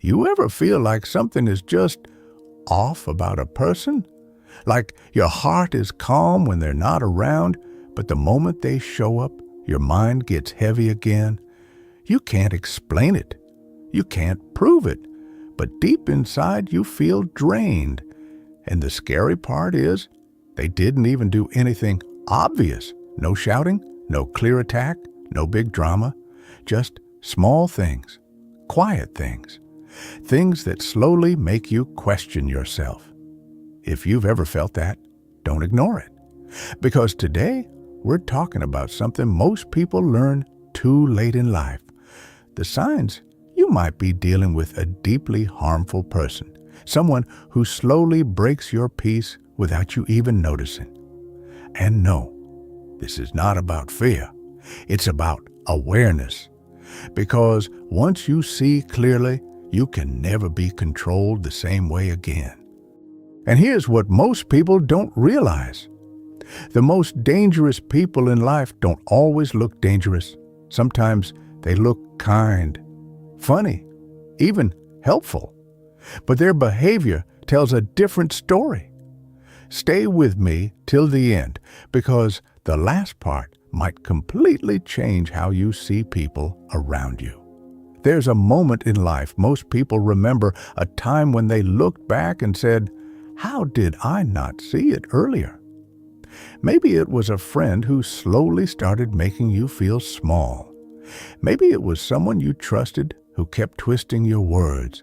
You ever feel like something is just off about a person? Like your heart is calm when they're not around, but the moment they show up, your mind gets heavy again? You can't explain it. You can't prove it. But deep inside, you feel drained. And the scary part is, they didn't even do anything obvious. No shouting, no clear attack, no big drama. Just small things, quiet things. Things that slowly make you question yourself. If you've ever felt that, don't ignore it. Because today, we're talking about something most people learn too late in life. The signs you might be dealing with a deeply harmful person, someone who slowly breaks your peace without you even noticing. And no, this is not about fear. It's about awareness. Because once you see clearly, you can never be controlled the same way again. And here's what most people don't realize. The most dangerous people in life don't always look dangerous. Sometimes they look kind, funny, even helpful. But their behavior tells a different story. Stay with me till the end, because the last part might completely change how you see people around you. There's a moment in life most people remember, a time when they looked back and said, "How did I not see it earlier?" Maybe it was a friend who slowly started making you feel small. Maybe it was someone you trusted who kept twisting your words.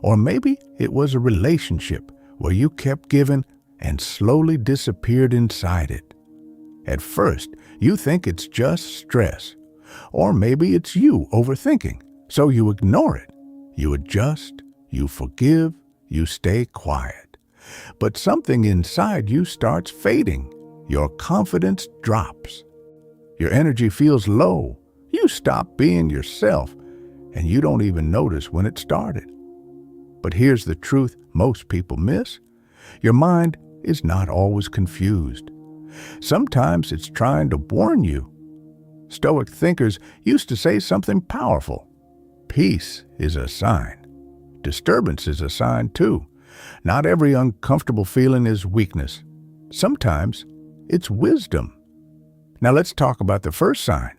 Or maybe it was a relationship where you kept giving and slowly disappeared inside it. At first, you think it's just stress. Or maybe it's you overthinking. So you ignore it. You adjust, you forgive, you stay quiet. But something inside you starts fading. Your confidence drops. Your energy feels low. You stop being yourself, and you don't even notice when it started. But here's the truth most people miss. Your mind is not always confused. Sometimes it's trying to warn you. Stoic thinkers used to say something powerful. Peace is a sign. Disturbance is a sign too. Not every uncomfortable feeling is weakness. Sometimes it's wisdom. Now let's talk about the first sign.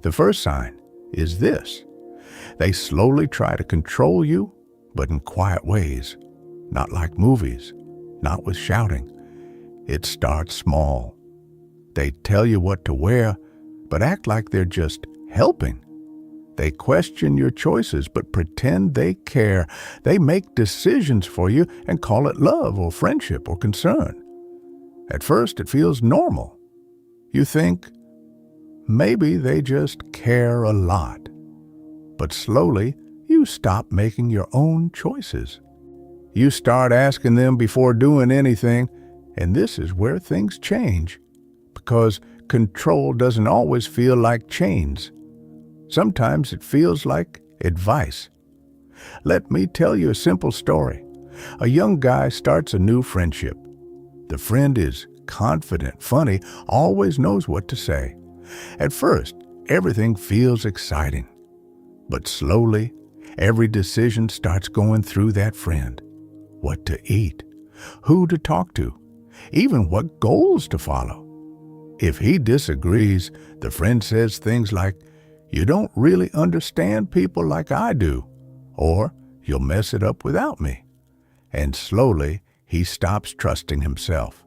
The first sign is this. They slowly try to control you, but in quiet ways. Not like movies, not with shouting. It starts small. They tell you what to wear, but act like they're just helping. They question your choices, but pretend they care. They make decisions for you and call it love or friendship or concern. At first, it feels normal. You think, maybe they just care a lot. But slowly, you stop making your own choices. You start asking them before doing anything, and this is where things change. Because control doesn't always feel like chains. Sometimes it feels like advice. Let me tell you a simple story. A young guy starts a new friendship. The friend is confident, funny, always knows what to say. At first, everything feels exciting. But slowly, every decision starts going through that friend. What to eat, who to talk to, even what goals to follow. If he disagrees, the friend says things like, "You don't really understand people like I do," or "You'll mess it up without me." And slowly, he stops trusting himself.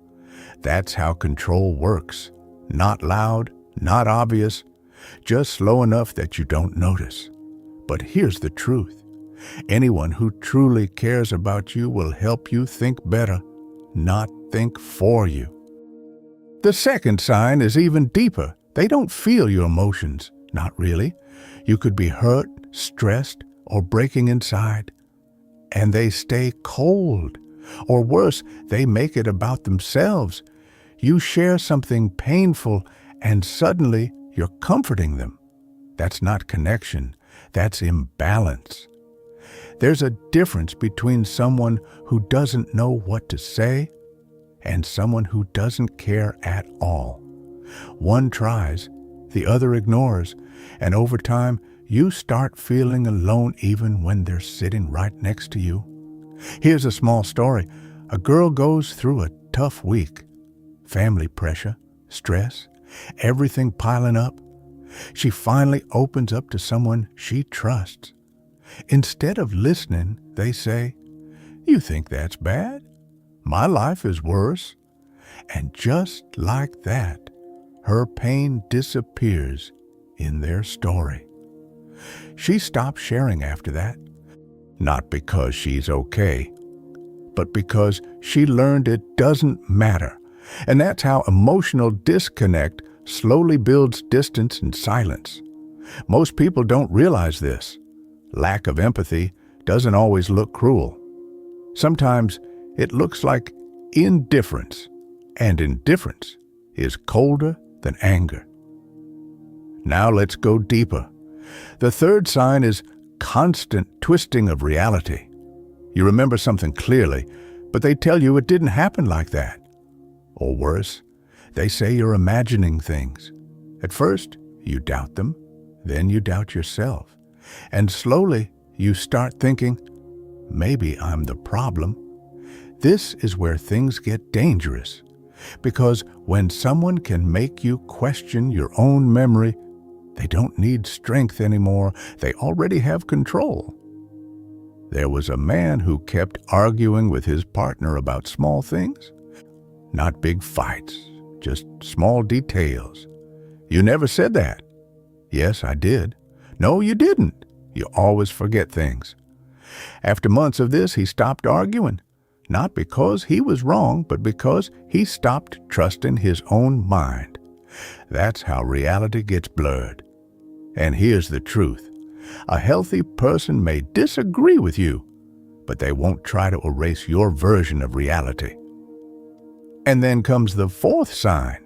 That's how control works. Not loud, not obvious, just slow enough that you don't notice. But here's the truth. Anyone who truly cares about you will help you think better, not think for you. The second sign is even deeper. They don't feel your emotions. Not really. You could be hurt, stressed, or breaking inside. And they stay cold. Or worse, they make it about themselves. You share something painful, and suddenly you're comforting them. That's not connection. That's imbalance. There's a difference between someone who doesn't know what to say and someone who doesn't care at all. One tries, the other ignores, and over time, you start feeling alone even when they're sitting right next to you. Here's a small story. A girl goes through a tough week. Family pressure, stress, everything piling up. She finally opens up to someone she trusts. Instead of listening, they say, "You think that's bad? My life is worse." And just like that, her pain disappears in their story. She stops sharing after that, not because she's okay, but because she learned it doesn't matter. And that's how emotional disconnect slowly builds distance and silence. Most people don't realize this. Lack of empathy doesn't always look cruel. Sometimes it looks like indifference, and indifference is colder than anger. Now let's go deeper. The third sign is constant twisting of reality. You remember something clearly, but they tell you it didn't happen like that. Or worse, they say you're imagining things. At first, you doubt them, then you doubt yourself. And slowly, you start thinking, maybe I'm the problem. This is where things get dangerous. Because when someone can make you question your own memory, they don't need strength anymore. They already have control. There was a man who kept arguing with his partner about small things. Not big fights, just small details. "You never said that." "Yes, I did." "No, you didn't. You always forget things." After months of this, he stopped arguing. Not because he was wrong, but because he stopped trusting his own mind. That's how reality gets blurred. And here's the truth. A healthy person may disagree with you, but they won't try to erase your version of reality. And then comes the fourth sign.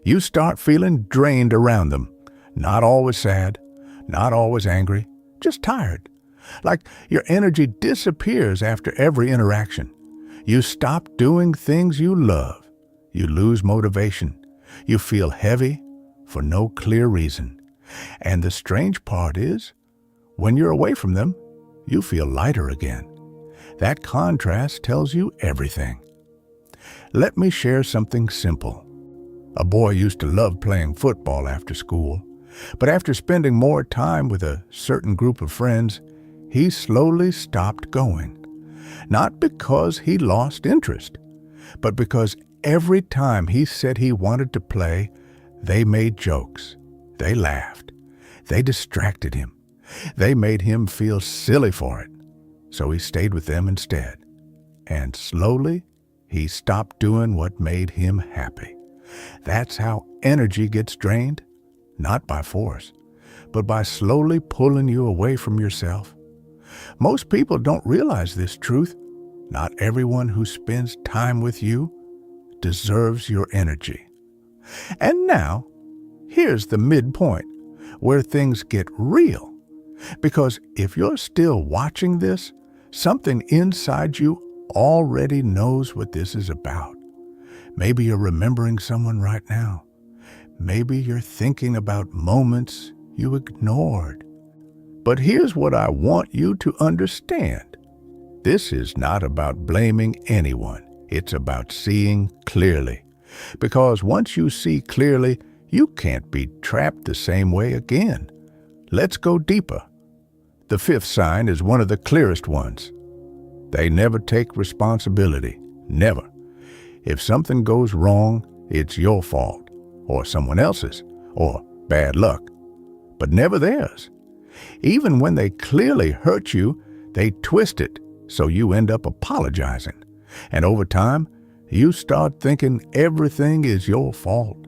You start feeling drained around them. Not always sad, not always angry, just tired. Like your energy disappears after every interaction. You stop doing things you love. You lose motivation. You feel heavy for no clear reason. And the strange part is, when you're away from them, you feel lighter again. That contrast tells you everything. Let me share something simple. A boy used to love playing football after school, but after spending more time with a certain group of friends, he slowly stopped going. Not because he lost interest, but because every time he said he wanted to play, they made jokes, they laughed, they distracted him, they made him feel silly for it. So he stayed with them instead. And slowly, he stopped doing what made him happy. That's how energy gets drained, not by force, but by slowly pulling you away from yourself. Most people don't realize this truth. Not everyone who spends time with you deserves your energy. And now, here's the midpoint, where things get real. Because if you're still watching this, something inside you already knows what this is about. Maybe you're remembering someone right now. Maybe you're thinking about moments you ignored. But here's what I want you to understand. This is not about blaming anyone. It's about seeing clearly. Because once you see clearly, you can't be trapped the same way again. Let's go deeper. The fifth sign is one of the clearest ones. They never take responsibility. Never. If something goes wrong, it's your fault, or someone else's, or bad luck, but never theirs. Even when they clearly hurt you, they twist it so you end up apologizing. And over time, you start thinking everything is your fault.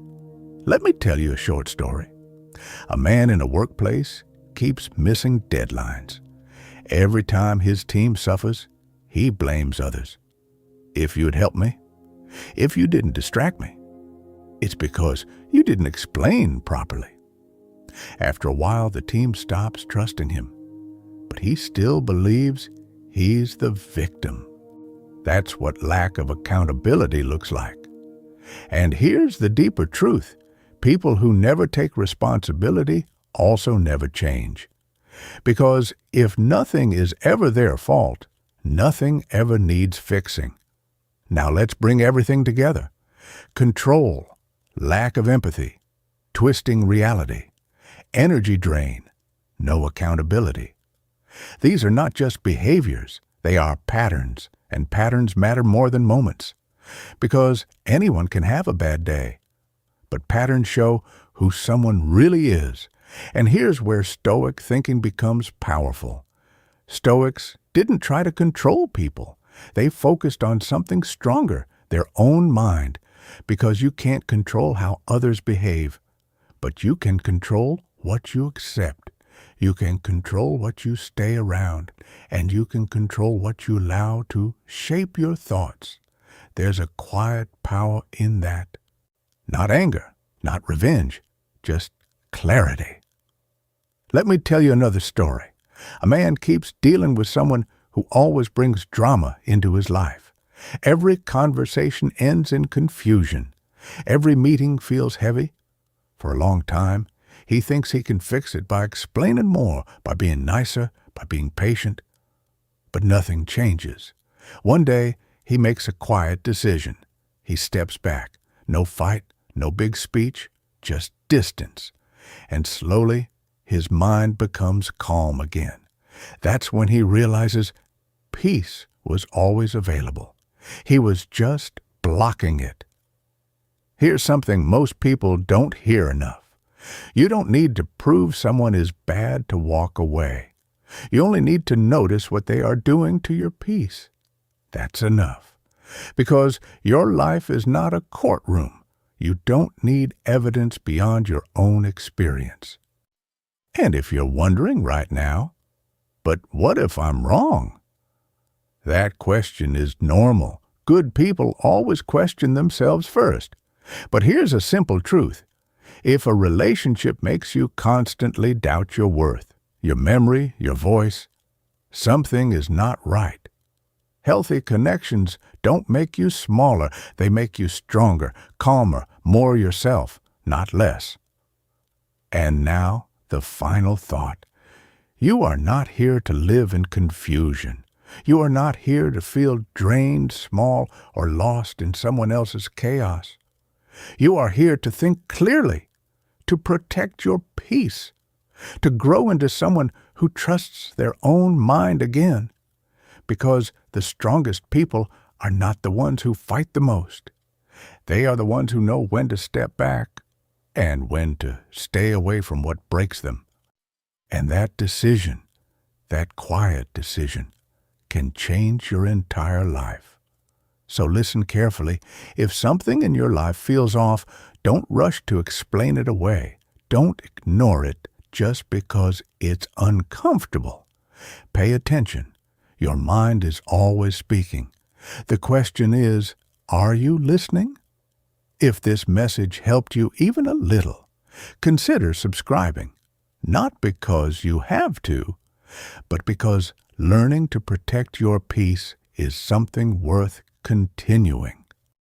Let me tell you a short story. A man in a workplace keeps missing deadlines. Every time his team suffers, he blames others. If you'd helped me, if you didn't distract me, it's because you didn't explain properly. After a while, the team stops trusting him, but he still believes he's the victim. That's what lack of accountability looks like. And here's the deeper truth. People who never take responsibility also never change. Because if nothing is ever their fault, nothing ever needs fixing. Now let's bring everything together. Control, lack of empathy, twisting reality, energy drain, no accountability. These are not just behaviors, they are patterns, and patterns matter more than moments. Because anyone can have a bad day. But patterns show who someone really is. And here's where Stoic thinking becomes powerful. Stoics didn't try to control people. They focused on something stronger, their own mind, because you can't control how others behave. But you can control what you accept. You can control what you stay around, and you can control what you allow to shape your thoughts. There's a quiet power in that. Not anger, not revenge, just clarity. Let me tell you another story. A man keeps dealing with someone who always brings drama into his life. Every conversation ends in confusion. Every meeting feels heavy. For a long time, he thinks he can fix it by explaining more, by being nicer, by being patient. But nothing changes. One day, he makes a quiet decision. He steps back. No fight, no big speech, just distance. And slowly, his mind becomes calm again. That's when he realizes peace was always available. He was just blocking it. Here's something most people don't hear enough. You don't need to prove someone is bad to walk away. You only need to notice what they are doing to your peace. That's enough. Because your life is not a courtroom. You don't need evidence beyond your own experience. And if you're wondering right now, but what if I'm wrong? That question is normal. Good people always question themselves first. But here's a simple truth. If a relationship makes you constantly doubt your worth, your memory, your voice, something is not right. Healthy connections don't make you smaller. They make you stronger, calmer, more yourself, not less. And now, the final thought. You are not here to live in confusion. You are not here to feel drained, small, or lost in someone else's chaos. You are here to think clearly, to protect your peace, to grow into someone who trusts their own mind again. Because the strongest people are not the ones who fight the most. They are the ones who know when to step back and when to stay away from what breaks them. And that decision, that quiet decision, can change your entire life. So listen carefully. If something in your life feels off, don't rush to explain it away. Don't ignore it just because it's uncomfortable. Pay attention. Your mind is always speaking. The question is, are you listening? If this message helped you even a little, consider subscribing. Not because you have to, but because learning to protect your peace is something worth continuing.